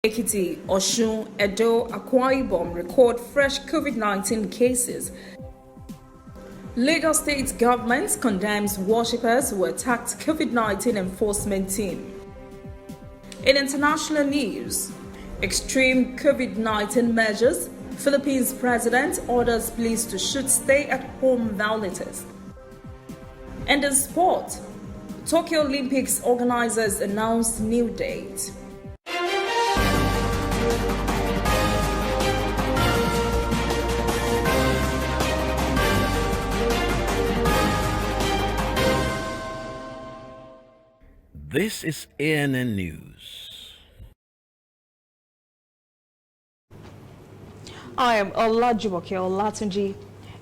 Ekiti, Osun, Edo, Akwa Ibom record fresh Covid-19 cases. Lagos State government condemns worshippers who attacked Covid-19 enforcement team. In international news, extreme Covid-19 measures. Philippines president orders police to shoot stay-at-home violators. And in sport, Tokyo Olympics organizers announced new date. This is ANN News. I am Olajumoke Olatunji.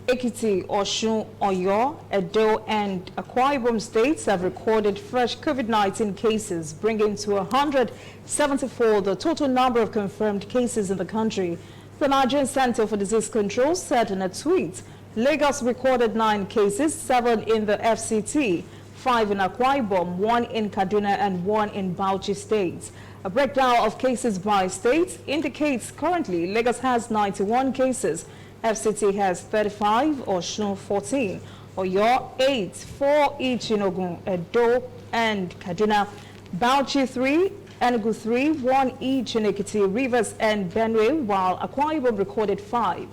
Ekiti, Osun, Oyo, Edo, and Akwa Ibom states have recorded fresh COVID-19 cases, bringing to 174 the total number of confirmed cases in the country. The Nigerian Center for Disease Control said in a tweet, Lagos recorded 9 cases, 7 in the FCT, 5 in Akwa Ibom, 1 in Kaduna, and 1 in Bauchi states. A breakdown of cases by state indicates currently Lagos has 91 cases, FCT has 35, Osun 14, Oyo 8, 4 each in Ogun, Edo and Kaduna, Bauchi 3, Enugu 3, 1 each in Ekiti, Rivers and Benue, while Akwa Ibom recorded 5.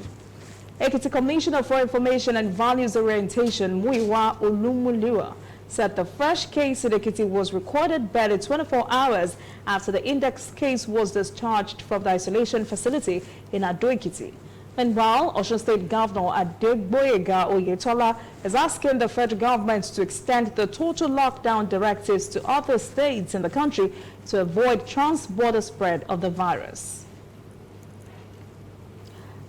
Ekiti Commissioner for Information and Values Orientation, Muiwa Olumuliwa, said the fresh case in Ekiti was recorded barely 24 hours after the index case was discharged from the isolation facility in Ado-Ekiti. Meanwhile, Osun State Governor Adegboyega Oyetola is asking the federal government to extend the total lockdown directives to other states in the country to avoid trans-border spread of the virus.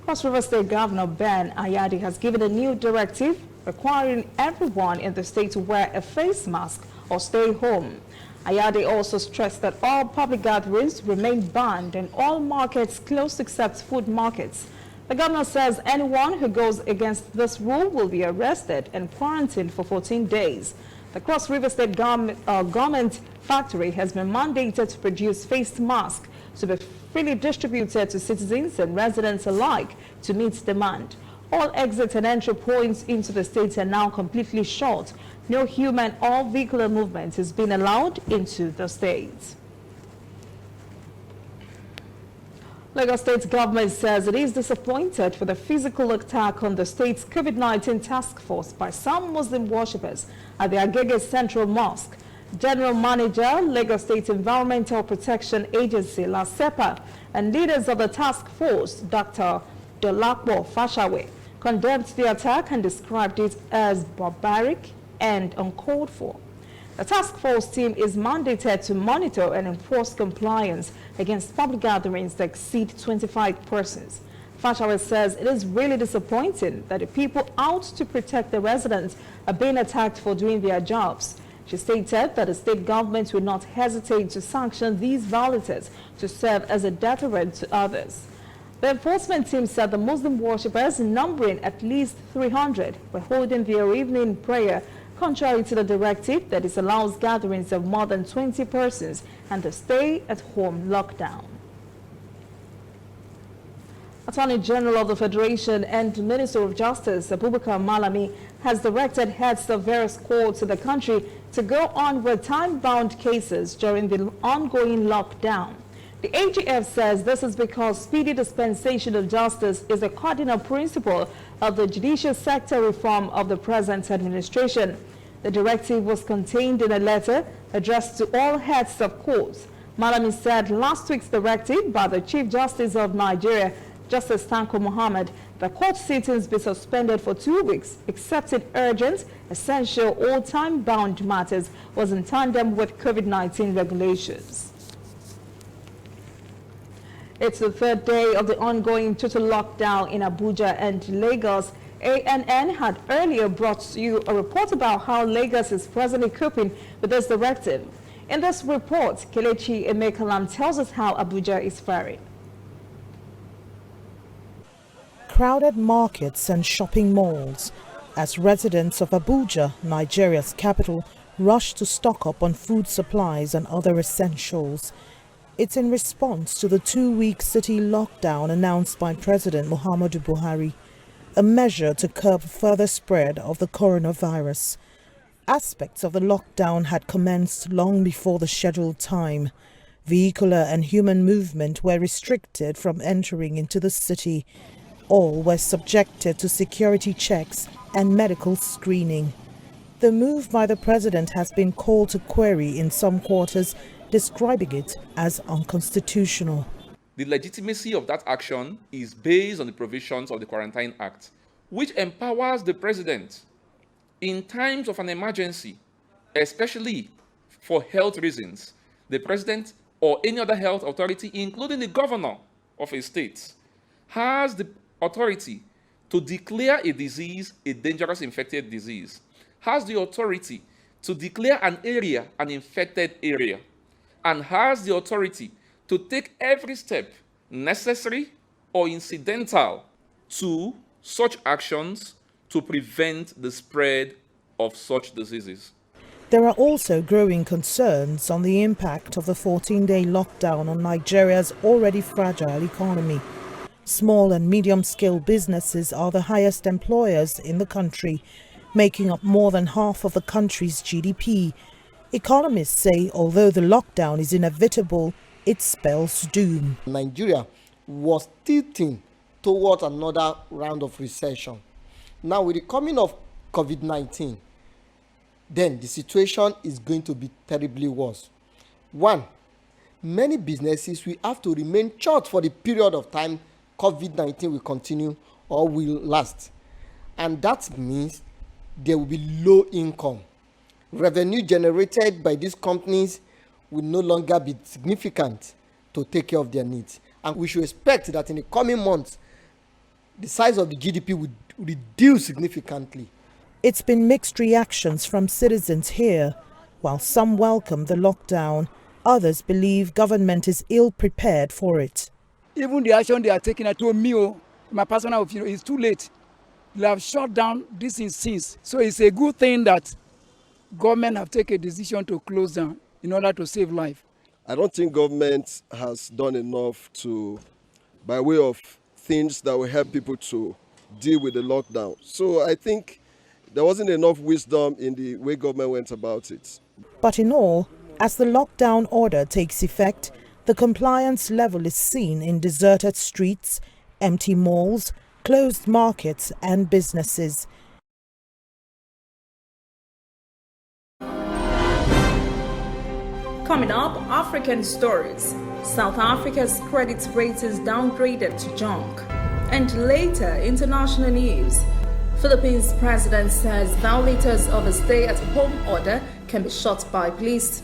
Cross River State Governor Ben Ayadi has given a new directive requiring everyone in the state to wear a face mask or stay home. Ayadi also stressed that all public gatherings remain banned and all markets closed except food markets. The governor says anyone who goes against this rule will be arrested and quarantined for 14 days. The Cross River State Government Factory has been mandated to produce face masks to be freely distributed to citizens and residents alike to meet demand. All exit and entry points into the state are now completely shut. No human or vehicular movement is being allowed into the state. Lagos State government says it is disappointed with the physical attack on the state's COVID-19 task force by some Muslim worshippers at the Agege Central Mosque. General Manager, Lagos State Environmental Protection Agency, LASEPA, and leaders of the task force, Dr. Dolapo Fashawe, condemned the attack and described it as barbaric and uncalled for. The task force team is mandated to monitor and enforce compliance against public gatherings that exceed 25 persons. Fashawe says it is really disappointing that the people out to protect the residents are being attacked for doing their jobs. She stated that the state government will not hesitate to sanction these violators to serve as a deterrent to others. The enforcement team said the Muslim worshippers, numbering at least 300, were holding their evening prayer contrary to the directive that disallows gatherings of more than 20 persons and the stay-at-home lockdown. Attorney General of the Federation and Minister of Justice, Abubakar Malami, has directed heads of various courts in the country to go on with time-bound cases during the ongoing lockdown. The AGF says this is because speedy dispensation of justice is a cardinal principle of the judicial sector reform of the present administration. The directive was contained in a letter addressed to all heads of courts. Malami said last week's directive by the Chief Justice of Nigeria, Justice Tanko Muhammad, the court sittings be suspended for 2 weeks, except in urgent, essential, or time-bound matters, was in tandem with COVID-19 regulations. It's the third day of the ongoing total lockdown in Abuja and Lagos. ANN had earlier brought you a report about how Lagos is presently coping with this directive. In this report, Kelechi Emekalam tells us how Abuja is faring. Crowded markets and shopping malls as residents of Abuja, Nigeria's capital, rush to stock up on food supplies and other essentials. It's in response to the 2-week city lockdown announced by President Muhammadu Buhari, a measure to curb further spread of the coronavirus. Aspects of the lockdown had commenced long before the scheduled time. Vehicular and human movement were restricted from entering into the city. All were subjected to security checks and medical screening. The move by the president has been called to query in some quarters, describing it as unconstitutional. The legitimacy of that action is based on the provisions of the Quarantine Act, which empowers the president in times of an emergency, especially for health reasons. The president or any other health authority, including the governor of a state, has the authority to declare a disease a dangerous infected disease, has the authority to declare an area an infected area, and has the authority to take every step necessary or incidental to such actions to prevent the spread of such diseases. There are also growing concerns on the impact of the 14-day lockdown on Nigeria's already fragile economy. Small and medium-scale businesses are the highest employers in the country, making up more than half of the country's GDP. Economists say although the lockdown is inevitable, it spells doom. Nigeria was tilting towards another round of recession. Now, with the coming of COVID-19, then the situation is going to be terribly worse. One, many businesses will have to remain shut for the period of time COVID-19 will continue or will last. And that means there will be low income. Revenue generated by these companies will no longer be significant to take care of their needs. And we should expect that in the coming months, the size of the GDP would reduce significantly. It's been mixed reactions from citizens here. While some welcome the lockdown, others believe government is ill-prepared for it. Even the action they are taking, I told me, my personal opinion, it's too late. They have shut down this since. So it's a good thing that government have taken a decision to close down in order to save life. I don't think government has done enough by way of things that will help people to deal with the lockdown. So I think there wasn't enough wisdom in the way government went about it. But in all, as the lockdown order takes effect, the compliance level is seen in deserted streets, empty malls, closed markets and businesses. Coming up, African stories. South Africa's credit ratings downgraded to junk. And later, international news. Philippines president says violators of a stay-at-home order can be shot by police.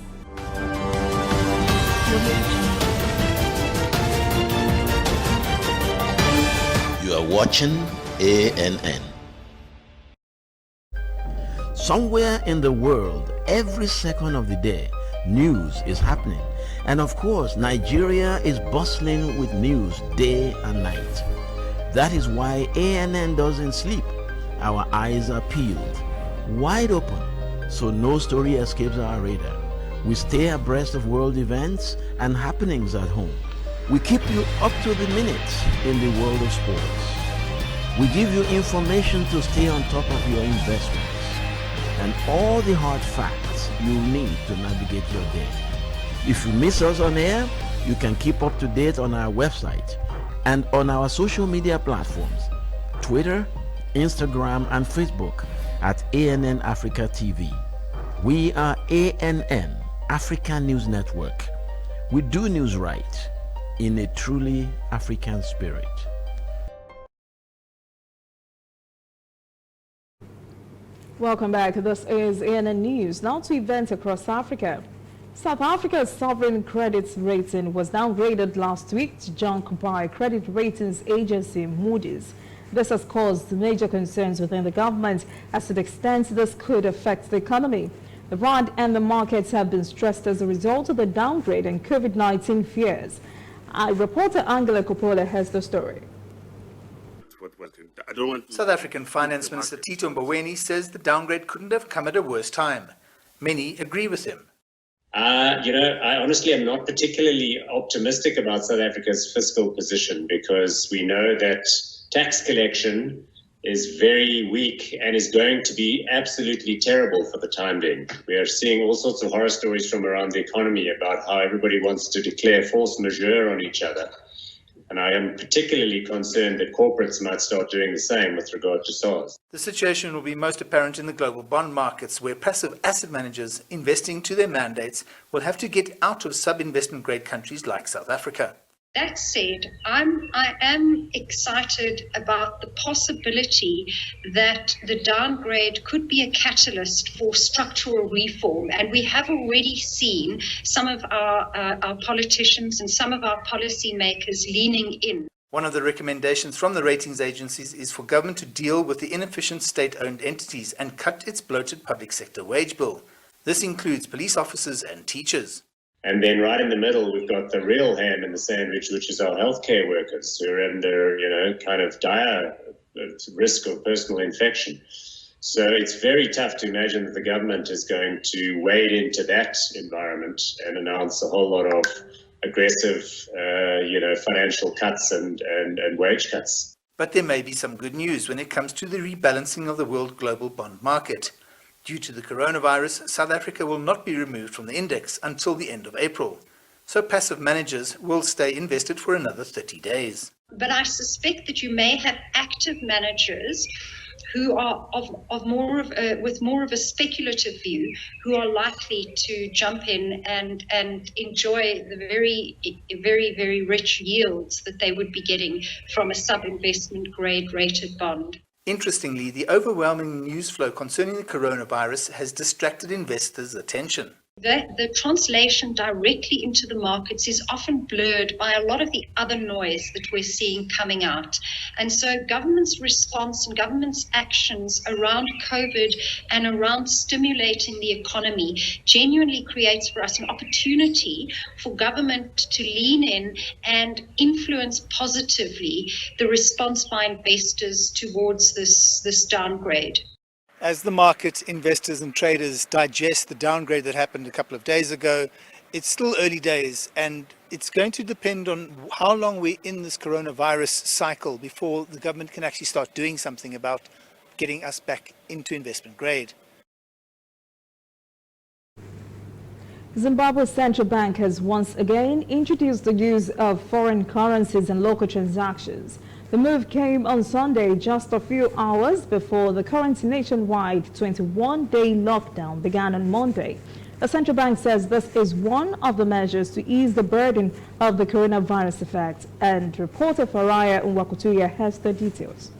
You are watching ANN. Somewhere in the world, every second of the day, news is happening. And of course, Nigeria is bustling with news day and night. That is why ANN doesn't sleep. Our eyes are peeled, wide open, so no story escapes our radar. We stay abreast of world events and happenings at home. We keep you up to the minute in the world of sports. We give you information to stay on top of your investments and all the hard facts you need to navigate your day. If you miss us on air, you can keep up to date on our website and on our social media platforms, Twitter, Instagram and Facebook at ANN Africa TV. We are ANN, Africa News Network. We do news right in a truly African spirit. Welcome back. This is ANN News. Now to events across Africa. South Africa's sovereign credit rating was downgraded last week to junk by credit ratings agency Moody's. This has caused major concerns within the government as to the extent this could affect the economy. The rand and the markets have been stressed as a result of the downgrade and COVID-19 fears. Our reporter Angela Coppola has the story. South African Finance Minister Tito Mboweni says the downgrade couldn't have come at a worse time. Many agree with him. I honestly am not particularly optimistic about South Africa's fiscal position because we know that tax collection is very weak and is going to be absolutely terrible for the time being. We are seeing all sorts of horror stories from around the economy about how everybody wants to declare force majeure on each other. And I am particularly concerned that corporates might start doing the same with regard to SARS. The situation will be most apparent in the global bond markets, where passive asset managers investing to their mandates will have to get out of sub-investment grade countries like South Africa. That said, I am excited about the possibility that the downgrade could be a catalyst for structural reform. And we have already seen some of our politicians and some of our policymakers leaning in. One of the recommendations from the ratings agencies is for government to deal with the inefficient state-owned entities and cut its bloated public sector wage bill. This includes police officers and teachers. And then right in the middle, we've got the real ham in the sandwich, which is our healthcare workers who are under, kind of dire risk of personal infection. So it's very tough to imagine that the government is going to wade into that environment and announce a whole lot of aggressive, financial cuts and wage cuts. But there may be some good news when it comes to the rebalancing of the world global bond market. Due to the coronavirus, South Africa will not be removed from the index until the end of April. So passive managers will stay invested for another 30 days. But I suspect that you may have active managers who are with more of a speculative view, who are likely to jump in and enjoy the very, very, very rich yields that they would be getting from a sub-investment grade rated bond. Interestingly, the overwhelming news flow concerning the coronavirus has distracted investors' attention. The translation directly into the markets is often blurred by a lot of the other noise that we're seeing coming out. And so government's response and government's actions around COVID and around stimulating the economy genuinely creates for us an opportunity for government to lean in and influence positively the response by investors towards this downgrade. As the market, investors and traders digest the downgrade that happened a couple of days ago, it's still early days and it's going to depend on how long we're in this coronavirus cycle before the government can actually start doing something about getting us back into investment grade. Zimbabwe's central bank has once again introduced the use of foreign currencies in local transactions. The move came on Sunday, just a few hours before the current nationwide 21-day lockdown began on Monday. The central bank says this is one of the measures to ease the burden of the coronavirus effect. And reporter Faraya Nwakutuya has the details.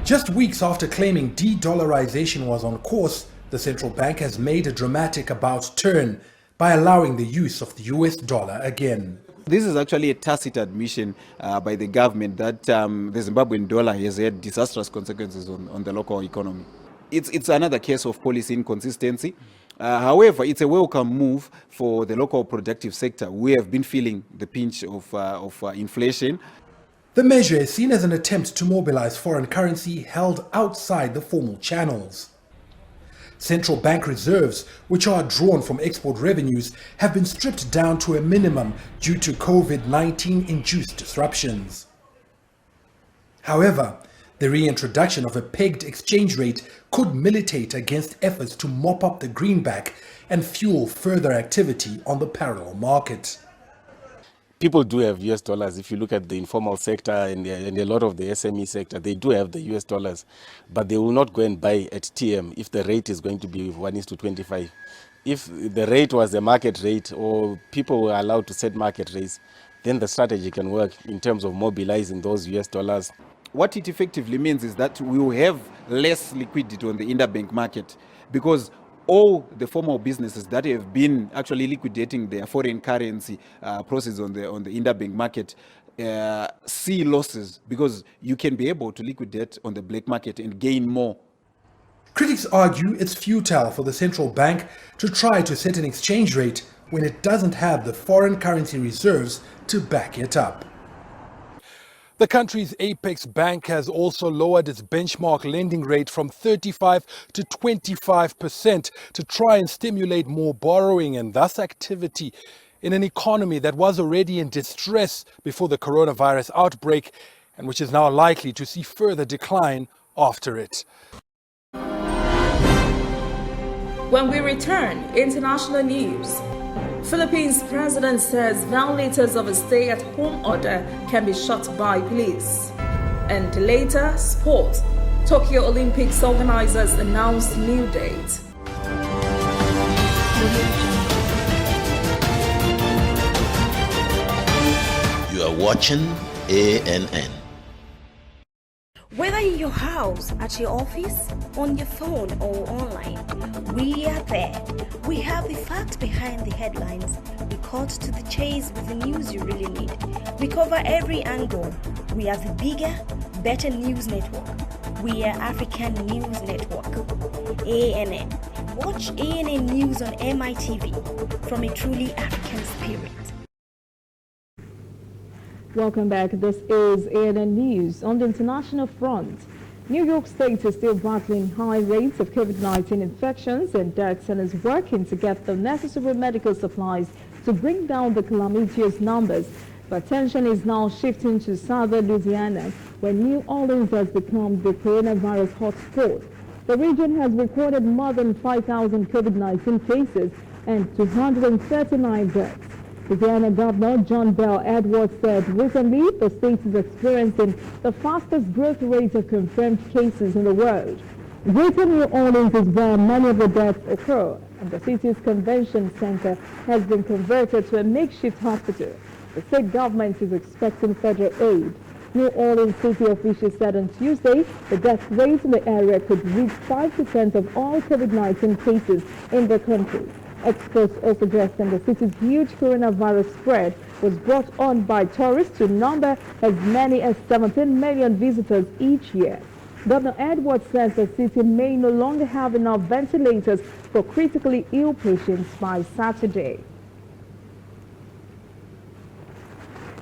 Just weeks after claiming de-dollarization was on course, the central bank has made a dramatic about-turn by allowing the use of the US dollar again. This is actually a tacit admission by the government that the Zimbabwean dollar has had disastrous consequences on the local economy. It's another case of policy inconsistency. However, it's a welcome move for the local productive sector. We have been feeling the pinch of inflation. The measure is seen as an attempt to mobilize foreign currency held outside the formal channels. Central bank reserves, which are drawn from export revenues, have been stripped down to a minimum due to COVID-19 induced disruptions. However, the reintroduction of a pegged exchange rate could militate against efforts to mop up the greenback and fuel further activity on the parallel market. People do have US dollars. If you look at the informal sector and a lot of the SME sector, they do have the US dollars, but they will not go and buy at TM if the rate is going to be 1:25. If the rate was the market rate or people were allowed to set market rates, then the strategy can work in terms of mobilizing those US dollars. What it effectively means is that we will have less liquidity on the interbank market because all the formal businesses that have been actually liquidating their foreign currency process on the interbank market see losses because you can be able to liquidate on the black market and gain more. Critics argue it's futile for the central bank to try to set an exchange rate when it doesn't have the foreign currency reserves to back it up. The country's apex bank has also lowered its benchmark lending rate from 35 to 25% to try and stimulate more borrowing and thus activity in an economy that was already in distress before the coronavirus outbreak and which is now likely to see further decline after it. When we return, international news. Philippines president says violators of a stay-at-home order can be shot by police. And later, sport. Tokyo Olympics organizers announce new date. You are watching ANN. Whether in your house, at your office, on your phone or online, we are there. We have the facts behind the headlines. We cut to the chase with the news you really need. We cover every angle. We are the bigger, better news network. We are African News Network. ANN. Watch ANN News on MITV from a truly African spirit. Welcome back. This is ANN News. On the international front, New York State is still battling high rates of COVID-19 infections and deaths and is working to get the necessary medical supplies to bring down the calamitous numbers. But attention is now shifting to southern Louisiana, where New Orleans has become the coronavirus hotspot. The region has recorded more than 5,000 COVID-19 cases and 239 deaths. Louisiana Governor John Bell Edwards said recently the state is experiencing the fastest growth rate of confirmed cases in the world. Greater New Orleans is where many of the deaths occur, and the city's convention center has been converted to a makeshift hospital. The state government is expecting federal aid. New Orleans city officials said on Tuesday the death rate in the area could reach 5% of all COVID-19 cases in the country. Experts also suggesting the city's huge coronavirus spread was brought on by tourists to number as many as 17 million visitors each year. Governor Edwards says the city may no longer have enough ventilators for critically ill patients by Saturday.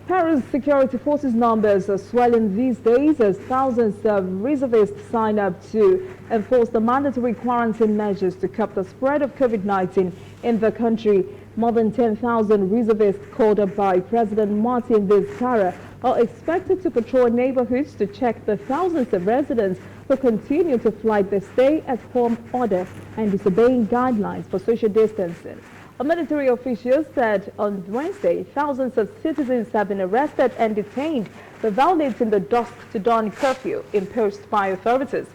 Paris security forces numbers are swelling these days as thousands of reservists sign up to enforce the mandatory quarantine measures to curb the spread of COVID-19 in the country. More than 10,000 reservists called up by President Martin Vizcarra are expected to patrol neighborhoods to check the thousands of residents who continue to fly the stay-at-home order and disobeying guidelines for social distancing. A military official said on Wednesday thousands of citizens have been arrested and detained for violating the dusk to dawn curfew imposed by authorities.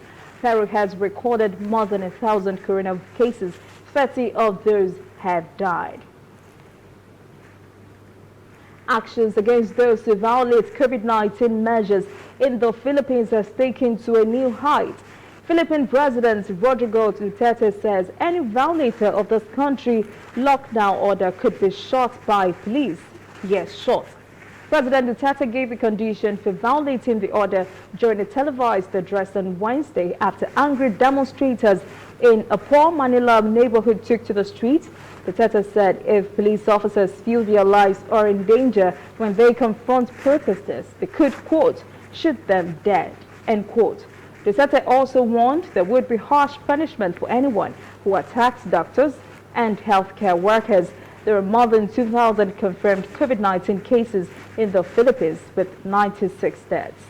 Peru has recorded more than 1,000 corona cases. 30 of those have died. Actions against those who violate COVID-19 measures in the Philippines has taken to a new height. Philippine President Rodrigo Duterte says any violator of this country's lockdown order could be shot by police. Yes, shot. President Duterte gave a condition for violating the order during a televised address on Wednesday after angry demonstrators in a poor Manila neighborhood took to the streets. Duterte said if police officers feel their lives are in danger when they confront protesters, they could, quote, shoot them dead, end quote. Duterte also warned there would be harsh punishment for anyone who attacks doctors and healthcare workers. There are more than 2,000 confirmed COVID-19 cases in the Philippines with 96 deaths.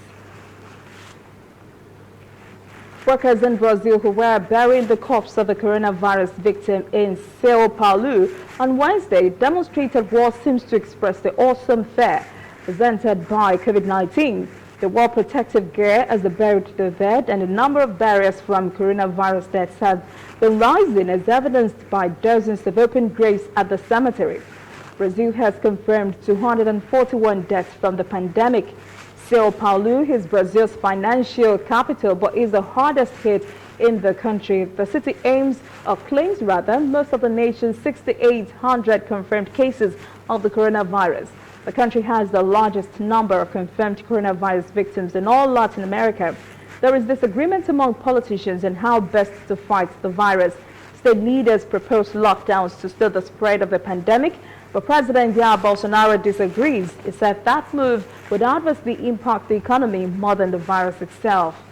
Workers in Brazil who were burying the corpse of a coronavirus victim in Sao Paulo on Wednesday demonstrated what seems to express the awesome fear presented by COVID-19. They wore protective gear as they buried the dead, and the number of barriers from coronavirus deaths has been rising as evidenced by dozens of open graves at the cemetery. Brazil has confirmed 241 deaths from the pandemic. Sao Paulo is Brazil's financial capital but is the hardest hit in the country. The city claims most of the nation's 6,800 confirmed cases of the coronavirus. The country has the largest number of confirmed coronavirus victims in all Latin America. There is disagreement among politicians on how best to fight the virus. State leaders propose lockdowns to stop the spread of the pandemic, but President Jair Bolsonaro disagrees. He said that move would adversely impact the economy more than the virus itself.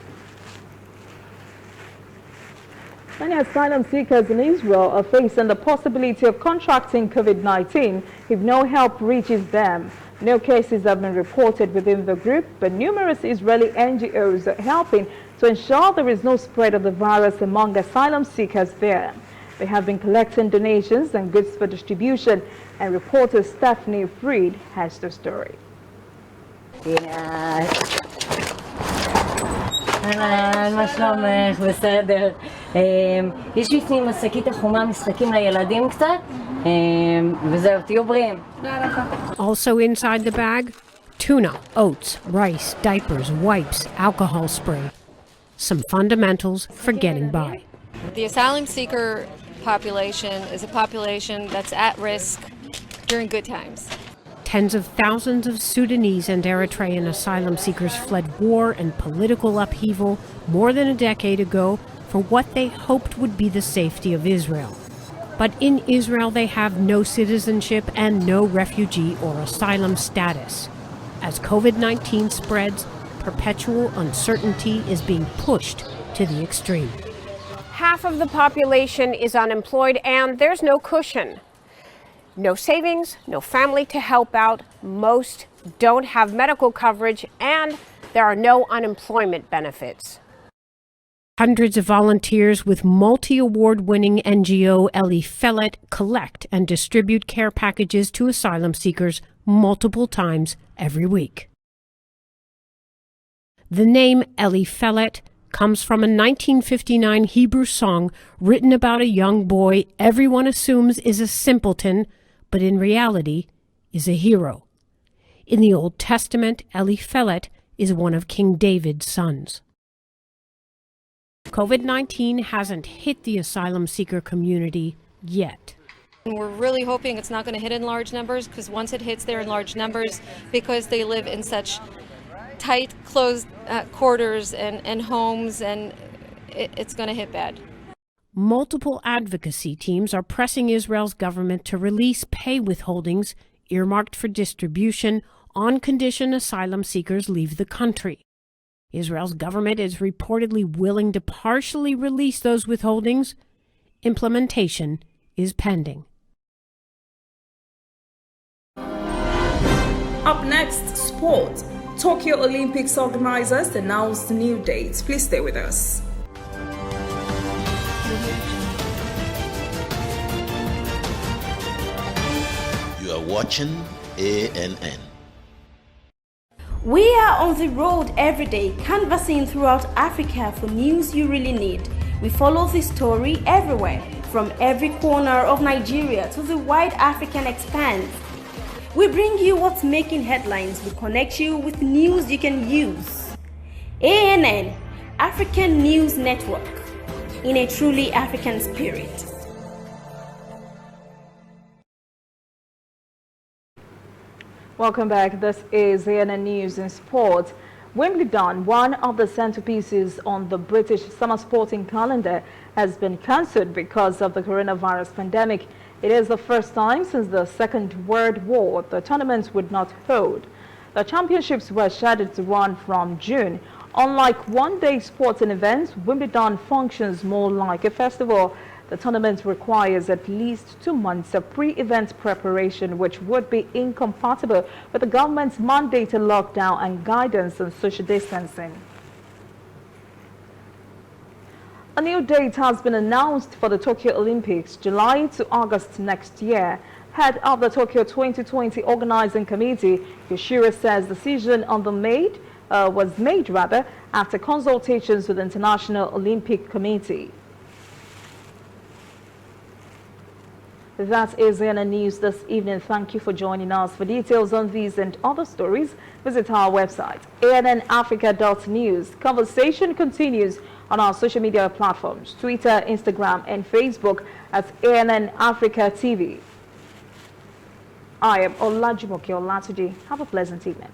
Many asylum seekers in Israel are facing the possibility of contracting COVID-19 if no help reaches them. No cases have been reported within the group, but numerous Israeli NGOs are helping to ensure there is no spread of the virus among asylum seekers there. They have been collecting donations and goods for distribution, and reporter Stephanie Freed has the story. מה שלומך? בסדר. יש בפנים שקית החומה, משחקים לילדים קצת, וזהו, תהיו בריאים. Also inside the bag, tuna, oats, rice, diapers, wipes, alcohol spray. Some fundamentals for getting by. The asylum seeker population is a population that's at risk during good times. Tens of thousands of Sudanese and Eritrean asylum seekers fled war and political upheaval more than a decade ago for what they hoped would be the safety of Israel. But in Israel, they have no citizenship and no refugee or asylum status. As COVID-19 spreads, perpetual uncertainty is being pushed to the extreme. Half of the population is unemployed, and there's no cushion. No savings, no family to help out. Most don't have medical coverage, and there are no unemployment benefits. Hundreds of volunteers with multi-award-winning NGO Eli Fellet collect and distribute care packages to asylum seekers multiple times every week. The name Eli Fellet comes from a 1959 Hebrew song written about a young boy everyone assumes is a simpleton, but in reality is a hero. In the Old Testament, Eli Fellet is one of King David's sons. COVID-19 hasn't hit the asylum seeker community yet. We're really hoping it's not going to hit in large numbers, because once it hits, they're in large numbers because they live in such tight, closed quarters and homes, and it's going to hit bad. Multiple advocacy teams are pressing Israel's government to release pay withholdings earmarked for distribution on condition asylum seekers leave the country. Israel's government is reportedly willing to partially release those withholdings. Implementation is pending. Up next, sport. Tokyo Olympics organizers announced new dates. Please stay with us. You are watching ANN. We are on the road every day, canvassing throughout Africa for news you really need. We follow the story everywhere, from every corner of Nigeria to the wide African expanse. We bring you what's making headlines. We connect you with news you can use. ANN, African News Network, in a truly African spirit. Welcome back. This is ANN News in Sport. Wimbledon, one of the centerpieces on the British summer sporting calendar, has been cancelled because of the coronavirus pandemic. It is the first time since the Second World War the tournament would not hold. The championships were scheduled to run from June. Unlike one-day sporting events, Wimbledon functions more like a festival. The tournament requires at least 2 months of pre-event preparation, which would be incompatible with the government's mandated lockdown and guidance on social distancing. A new date has been announced for the Tokyo Olympics, July to August next year. Head of the Tokyo 2020 Organizing Committee, Yoshiro says the decision on the was made after consultations with the International Olympic Committee. That is ANN News this evening. Thank you for joining us. For details on these and other stories, visit our website, annafrica.news. Conversation continues on our social media platforms, Twitter, Instagram, and Facebook at ANN Africa TV. I am Olajumoke Olatuji. Have a pleasant evening.